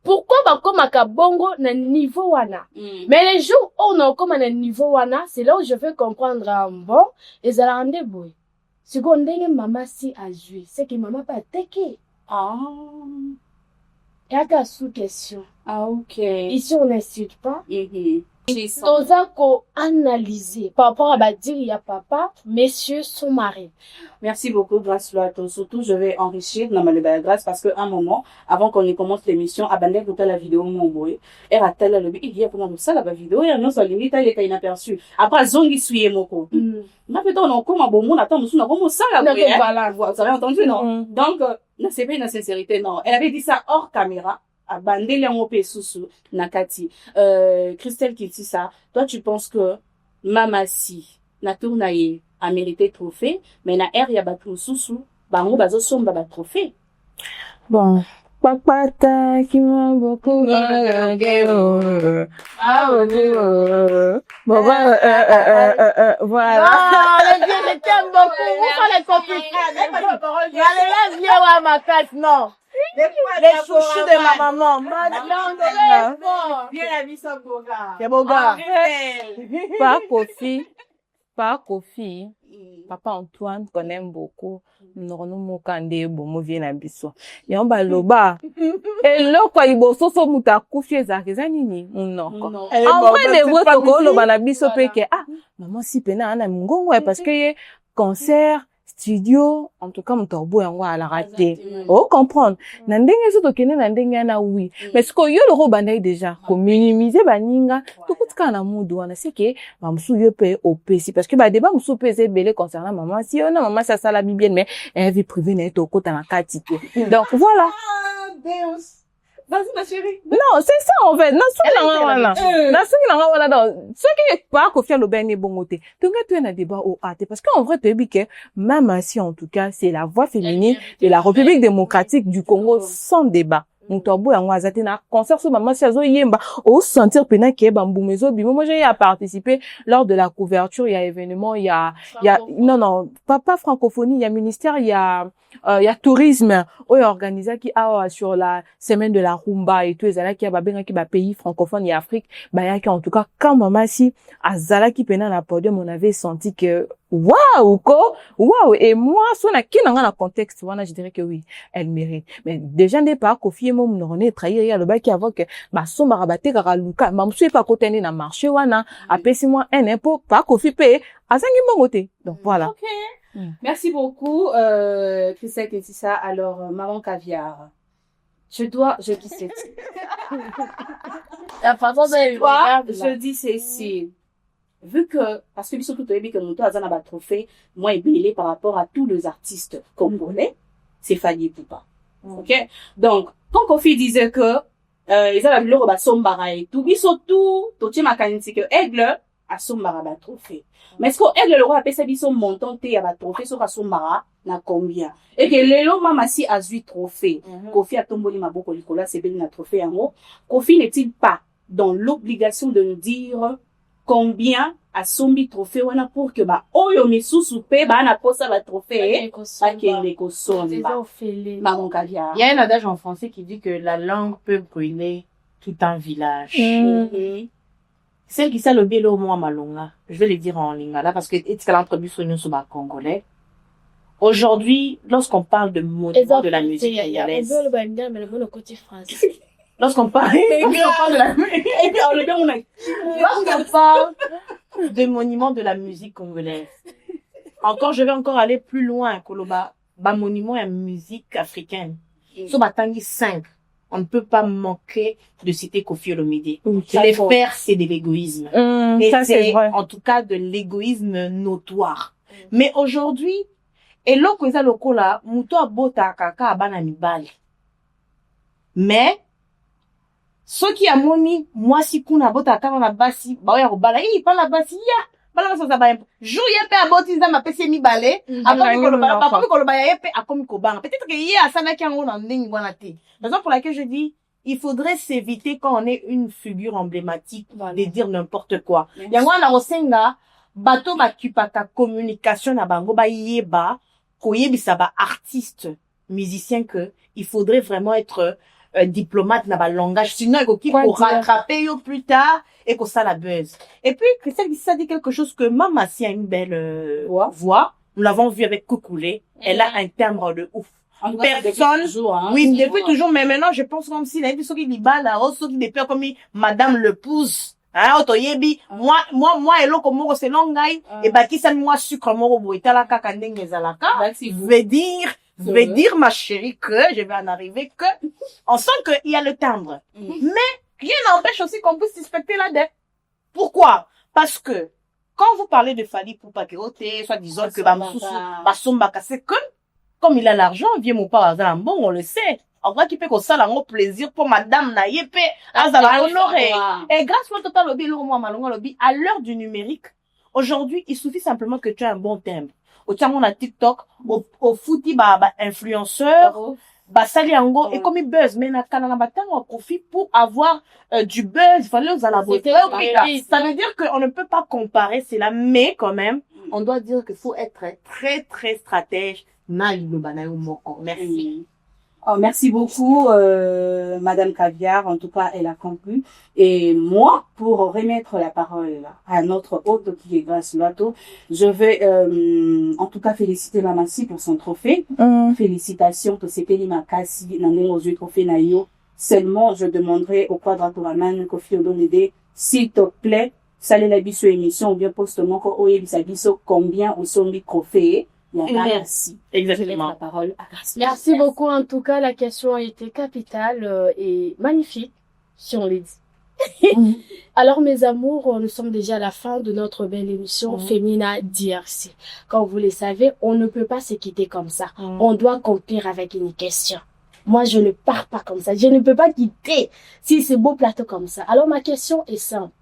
pourquoi bakomaka bongo na niveau wana? Mais les jours où on a comme na niveau wana, c'est là où je veux comprendre bon, et ça la rende boy. Seconde maman si a joué, c'est que maman pas teke. Et à sous question. Ok. Ici on n'insulte pas. Tozako analyser par rapport à dire il y a papa, messieurs son mari. Merci beaucoup, grâce à toi. Surtout, je vais enrichir dans ma grâce parce que un moment, avant qu'on commence l'émission, Abandé écoutait la vidéo mon boy. Et à tel le il dit comment ça la vidéo et non ça limite il était inaperçu. Après zongi suye moko. Na fait on comme bon monde attend nous comme ça la voilà. Vous avez entendu non? Donc c'est pas une sincérité non. Elle avait dit ça hors caméra. Abandé l'enopé sous nakati. Christelle qui dit ça. Toi tu penses que Mama Si na tournaye a mérité trophée, mais na air ya batu sous bango bazo somba ba trophée. Bon, papata qui m'a beaucoup voilà. Ah, le Dieu, je t'aime beaucoup. Où sont les copines? Allez, viens voir ma tête, non. Les chouchous de ma maman. Viens la vie sans Boga. C'est Boga. Par Koffi, papa Antoine qu'on aime beaucoup. Nous mokande bomo vient na biso. Yamba loba. Et là quoi iboso so muta kufi ezakeza nini munoko. En vrai les votes ko loba na biso peke maman si pena na mungongo parce que concert studio en tout cas mutorbo yango ala raté. Oh comprendre. Na ndenge so tokene na ndenge na oui. Mais ce que yo le robandai déjà ko minimiser baninga to kutka na mudu wana c'est que mamsu yo pe opesi parce que ba débat musu pe belé concernant maman si on a maman ça la bibienne mais elle vie privée na to kota na kati. Donc voilà. Vas-y, ma chérie. Non, c'est ça, en fait. Non, ce qui est pas qu'on fait le ben est bon côté. Donc, tu as un débat au AT. Parce qu'en vrai, tu dis que, même si, en tout cas, c'est la voix féminine de la République démocratique du Congo sans débat. Mutobo yango azate na concert so maman si azo yemba au sentir pena ke bambumezo bimo moi j'ai participé lors de la couverture il y a événement il y a non pas francophonie il y a ministère il y a tourisme organisé qui a sur la semaine de la rumba et tout ezala qui a babenga ki ba pays francophones et Afrique ba ya ki en tout cas quand maman si azala ki pena na podium on avait senti que waouh et moi son na ki na contexte wana je dirais que oui elle mérite mais déjà n'est pas Kofi mo mnone trahir ya le ba ki avant que ba so marabate kaka luka mamsu pas côté na marché wana apesi moi un impôt pas Kofi paye asangi mongote donc voilà. OK. Merci beaucoup Christelle Ketissa. Alors maman caviar. Je dis c'est La façon je dis Cécile. Vu que, parce que biso tout que Muto Azana ba trophée, moi et belé par rapport à tous les artistes congolais, c'est Fali Poupa. OK? Donc, quand Kofi disait que, ils avaient le roba sombara et tout, biso tout, toche makanisi que aigle, a sombara ba trophée. Mais est-ce que aigle le roi appelle ça biso montant te ya ba trophée, so ka sombara, na combien? Et que lelo mama si a 8 trophées. Kofi a tomboli maboko likola, c'est bel na trophée en haut. Kofi n'est-il pas dans l'obligation de nous dire combien a sombi trophée wana pour que ba oyo misusu pe ba na posa ba trophée akende ko somba maman caviar. Il y a un adage en français qui dit que la langue peut brûler tout un village. Celle qui sait le bélo moi malonga, je vais le dire en lingala parce que c'est l'entrevue sur nous sur ma congolais. Aujourd'hui, lorsqu'on parle de monument de la musique congolaise, lorsqu'on parle de la de monuments de la musique congolaise. Encore, je vais encore aller plus loin, Koloba. Ba monument et musique africaine. So batangi 5. On ne peut pas manquer de citer Koffi Olomide. Les faire, c'est de l'égoïsme. Et ça, c'est vrai. En tout cas, de l'égoïsme notoire. Mais aujourd'hui, et l'okoza lokola, muto abota kaka abana mibali. Mais, ceux qui a moni, moi si kuna bota kaka na basi, ba ya robala, pas la basi ya. Bala so ba jour ya pe aboti za ma pesi mibale, akomi koloba ya pe akomi kobanga. Peut-être que hier asana ki ango na ndingi wana te. Raison pour laquelle je dis il faudrait s'éviter quand on est une figure emblématique de dire n'importe quoi. Yango na rosenga bato bakipaka communication na bango ba yeba koyebisa ba artiste musicien que il faudrait vraiment être diplomate na ba langage sinon il faut rattraper yo plus tard et que ça la buzz. Et puis Christelle ça dit quelque chose que Mama si a une belle voix, nous l'avons vu avec Koukoulé, elle a un timbre de ouf. Personne oui depuis toujours mais maintenant je pense comme si la vie qui liba la rosso qui depuis comme madame le pousse. Ah, otoyebi, moi, elo komoro se longai, et bakisa moi sucre moro boitala kaka ndenge zalaka. Veut dire, ma chérie, que je vais en arriver que, on sent qu'il y a le timbre. Mais, rien n'empêche aussi qu'on puisse suspecter la dette. Pourquoi? Parce que, quand vous parlez de Fali Poupa Keote, soit disant que Basomba c'est que, comme il a l'argent, vieux mon père, bon, on le sait. En vrai, qui peut qu'on ça un plaisir pour madame na yépe, azala honoré. Et grâce à total lobby, lobby, à l'heure du numérique, aujourd'hui, il suffit simplement que tu aies un bon timbre. Au tiamon à TikTok, au footy, influenceur, sali ango, et comme il buzz, mais na kanana batang, on profite pour avoir, du buzz, fallait aux alabotés. Ça veut dire qu'on ne peut pas comparer cela, mais quand même, on doit dire qu'il faut être très, très stratège. Merci. Oh, merci beaucoup, Madame Caviar. En tout cas, elle a conclu. Et moi, pour remettre la parole à notre hôte qui est Grace Loato, je vais, en tout cas, féliciter Mamassi pour son trophée. Félicitations pour ces pays Makassi, n'en aux yeux trophée naïo. Seulement, je demanderai au quadratoraman Koffi Olomide, s'il te plaît, salut la biso émission, ou bien poste-moi, oye biso, combien au son trophée. Merci. Exactement. La parole à Grace. Merci beaucoup. En tout cas, la question a été capitale et magnifique, si on les dit. Alors, mes amours, nous sommes déjà à la fin de notre belle émission Femina DRC. Comme vous le savez, on ne peut pas se quitter comme ça. On doit conclure avec une question. Moi, je ne pars pas comme ça. Je ne peux pas quitter si c'est beau plateau comme ça. Alors, ma question est simple.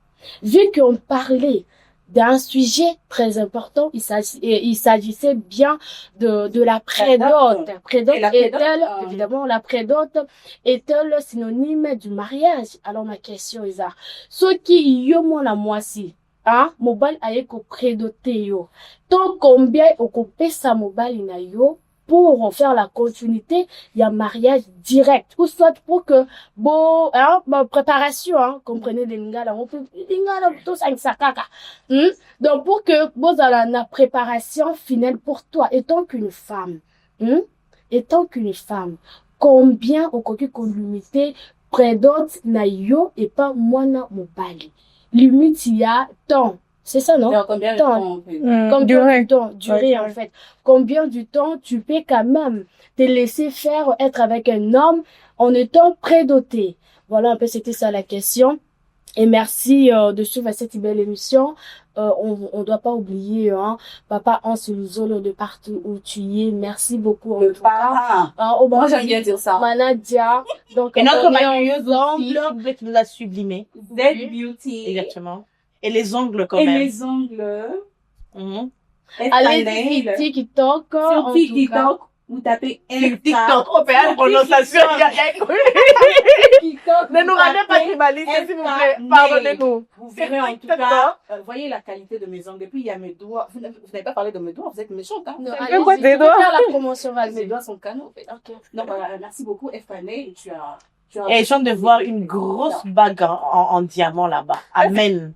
Vu qu'on parlait d'un sujet très important, il s'agissait bien de la prédote. Prédote est-elle, évidemment, la prédote est-elle synonyme du mariage? Alors, ma question est ça. Ce qui y a moins la moitié, hein, mobile aye ko prédoté yo. Tant combien on coupe sa mobile na yo, pour en faire la continuité, il y a mariage direct. Ou soit pour que, bon, hein, préparation, hein, comprenez les lingala, on peut, lingala, tous avec sa caca. Donc, pour que, bon, la préparation finale pour toi, étant qu'une femme, combien au coquille qu'on limité, prédote na yo et pas moi na mobile. Limite, il y a temps. C'est ça, non? Combien de temps? Combien de temps? Durée, en fait. Combien de temps tu peux quand même te laisser faire être avec un homme en étant prédoté? Voilà, un peu, c'était ça la question. Et merci de suivre cette belle émission. On doit pas oublier, hein, Papa Hans Luzolo de partout où tu es. Merci beaucoup. Moi, j'aime bien dire ça. Manadia. Donc, et notre maquilleuse ongles qui nous a sublimé. Z Beauty. Exactement. Et les ongles quand même. Et les ongles. Allez, TikTok. Sur TikTok, vous tapez TikTok. On fait une prononciation. Ne nous rendez pas tribalistes, s'il vous plaît. Pardonnez-nous. Vous verrez en tout cas, voyez la qualité de mes ongles. Et puis, il y a mes doigts. Vous n'avez pas parlé de mes doigts, vous êtes méchante, hein. Non, allez-y, tu peux faire la promotion, vas-y. Mes doigts sont canaux, en fait. Ok. Donc, merci beaucoup, Efrané. Et je viens de voir une grosse bague en diamant là-bas. Amen.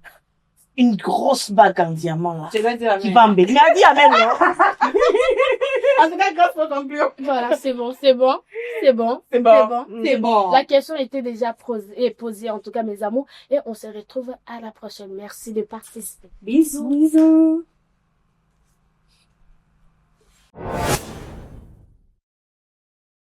Une grosse bague en diamant là. Je vais dire amen. Qui va embellir. Il a dit amen, non? En tout cas, grâce pour conclure. Voilà, c'est bon. La question était déjà posée, en tout cas, mes amours. Et on se retrouve à la prochaine. Merci de participer. Bisous.